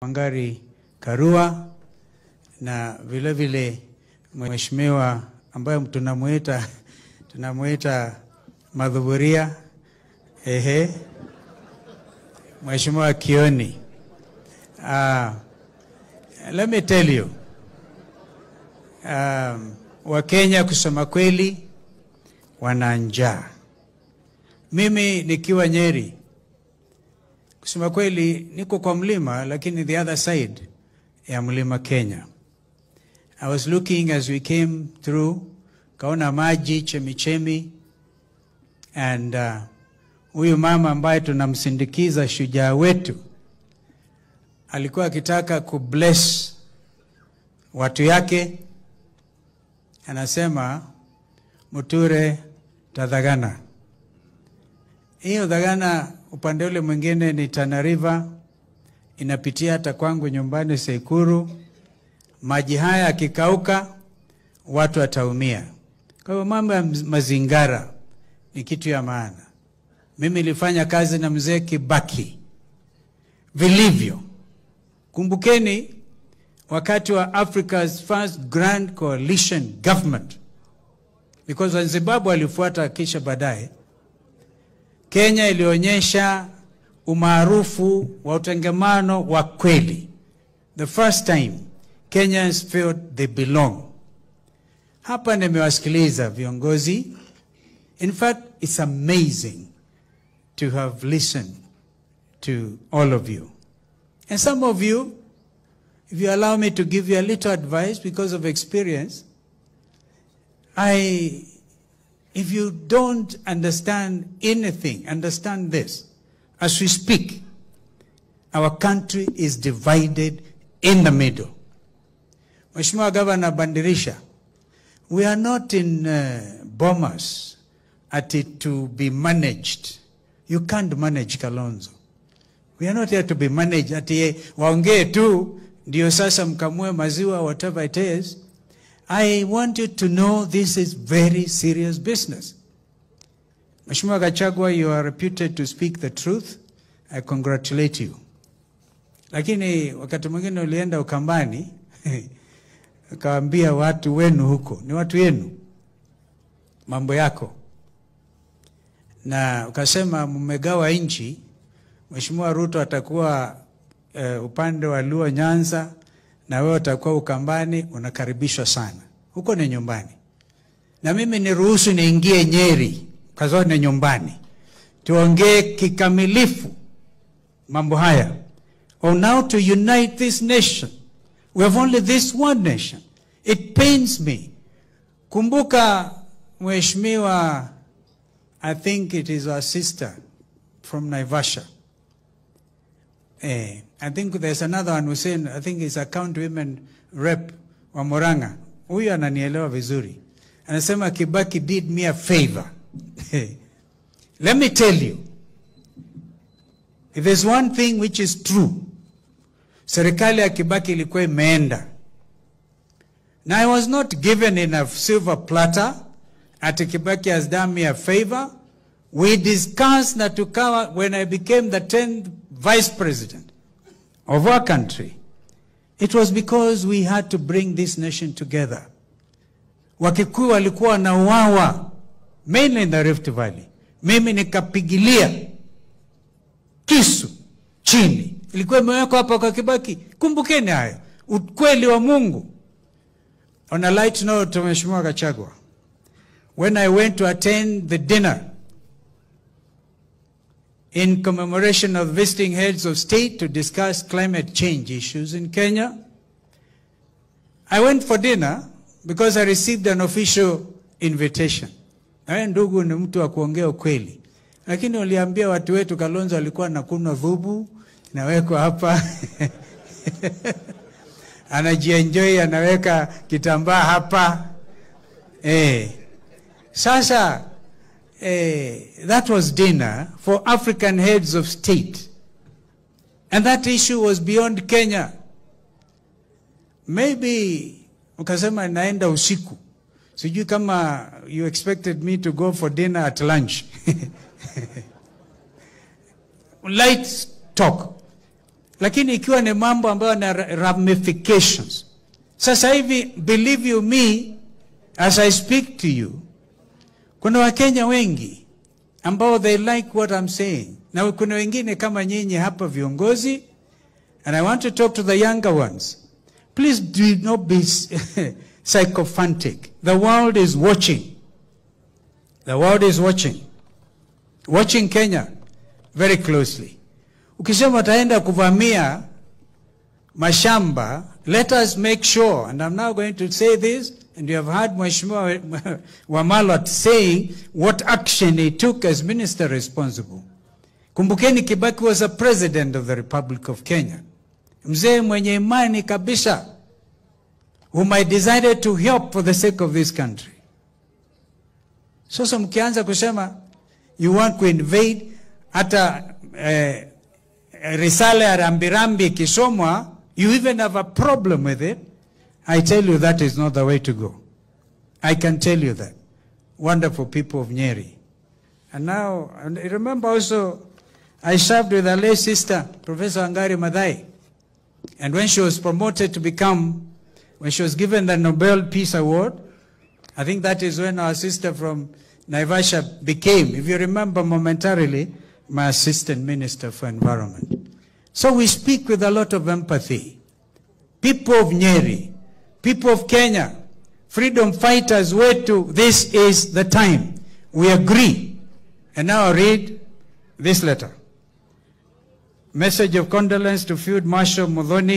Wangari Karua na vile vile mheshimiwa ambaye tunamuita Madhuburia, mheshimiwa Kioni. Let me tell you, Wakenya kusema kweli wana njaa. Mimi nikiwa Nyeri, kusema kweli niko kwa mlima, lakini the other side ya mlima Kenya. I was looking as we came through, kaona maji chemichemi, and huyu mama ambaye tunamsindikiza shujaa wetu alikuwa akitaka kubless watu yake. Anasema muture tadhagana. Hiyo dhagana upande ule mwingine ni Tana River, inapitia hata kwangu nyumbani Sekuru. Maji haya yakikauka watu wataumia. Kwa hiyo mambo ya mazingara ni kitu ya maana. Mimi nilifanya kazi na mzee Kibaki vilivyo. Kumbukeni wakati wa Africa's first grand coalition government, because Zimbabwe alifuata kisha baadaye, Kenya ilionyesha umaarufu wa utengemano wa kweli. The first time Kenyans felt they belong. Hapa nimewasikiliza viongozi. In fact, it's amazing to have listened to all of you. And some of you, if you allow me to give you a little advice because of experience, if you don't understand anything, understand this. As we speak, our country is divided in the middle. Mheshimiwa Governor Bandirisha, we are not in Bomas at it to be managed. You can't manage Kalonzo. We are not here to be managed ati waongee tu ndio sasa mkamue maziwa, whatever it is. I want you to know this is very serious business. Mheshimiwa Gachagua, you are reputed to speak the truth. I congratulate you. Lakini wakati mwingine ulienda Ukambani, ukawaambia watu wenu huko, ni watu yenu, mambo yako. Na ukasema mmegawa nchi, Mheshimiwa Ruto atakuwa upande wa Luo Nyanza, na wewe utakuwa Ukambani, unakaribishwa sana. Huko ni nyumbani. Na mimi niruhusu niingie Nyeri, kazo ni nyumbani. Tuongee kikamilifu mambo haya. On how to unite this nation. We have only this one nation. It pains me. Kumbuka mheshimiwa, I think it is our sister from Naivasha. I think there's another one who's saying, I think it's a county women rep wa Murang'a. Huyu ananielewa vizuri. Anasema Kibaki did me a favor. Let me tell you, if there's one thing which is true, serikali ya Kibaki ilikuwa imeenda. Now I was not given in a silver platter at Kibaki has done me a favor. We discussed na tukawa, when I became the 10th vice president of our country, it was because we had to bring this nation together. Wakikuyu walikuwa na uwawa, mainly in the Rift Valley. Mimi nikapigilia kisu chini. Ilikuwa imewekwa hapa kwa Kibaki. Kumbukeni hayo. Ukweli wa Mungu. On a light note, Mheshimiwa Gachagua, when I went to attend the dinner in commemoration of visiting heads of state to discuss climate change issues in Kenya, I went for dinner because I received an official invitation. Na ndugu ni mtu wa kuongea ukweli. Lakini waliambia watu wetu Kalonzo alikuwa anakunywa vubu, inawekwa hapa. Anajienjoy, anaweka kitambaa hapa. Sasa that was dinner for African heads of state. And that issue was beyond Kenya. Maybe ukasema naenda usiku. Sijui kama you expected me to go for dinner at lunch. Light talk. lakini ikiwa ni mambo ambayo na ramifications. Sasa hivi, believe you me, as I speak to you, kuna Wakenya wengi ambao they like what I'm saying. Na kuna wengine kama nyinyi hapa viongozi, and I want to talk to the younger ones. Please do not be sycophantic. The world is watching. The world is watching. Watching Kenya very closely. Ukisema taenda kuvamia mashamba, let us make sure, and I'm now going to say this, and you have heard Mheshimiwa Wamalwa saying what action he took as minister responsible. Kumbukeni Kibaki was a president of the Republic of Kenya. Mzee mwenye imani kabisa, whom I decided to help for the sake of this country. Sasa mkianza kusema you want to invade, hata risale ya rambirambi kisomwa, you even have a problem with it. I tell you that is not the way to go. I can tell you that. Wonderful people of Nyeri. And now, and remember also, I served with a lay sister, Professor Wangari Maathai. And when she was promoted to become, when she was given the Nobel Peace Award, I think that is when our sister from Naivasha became, if you remember momentarily, my assistant minister for environment. So we speak with a lot of empathy. People of Nyeri, people of Kenya, freedom fighters, this is the time. We agree. And now I read this letter. Message of condolence to Field Marshal Muthoni.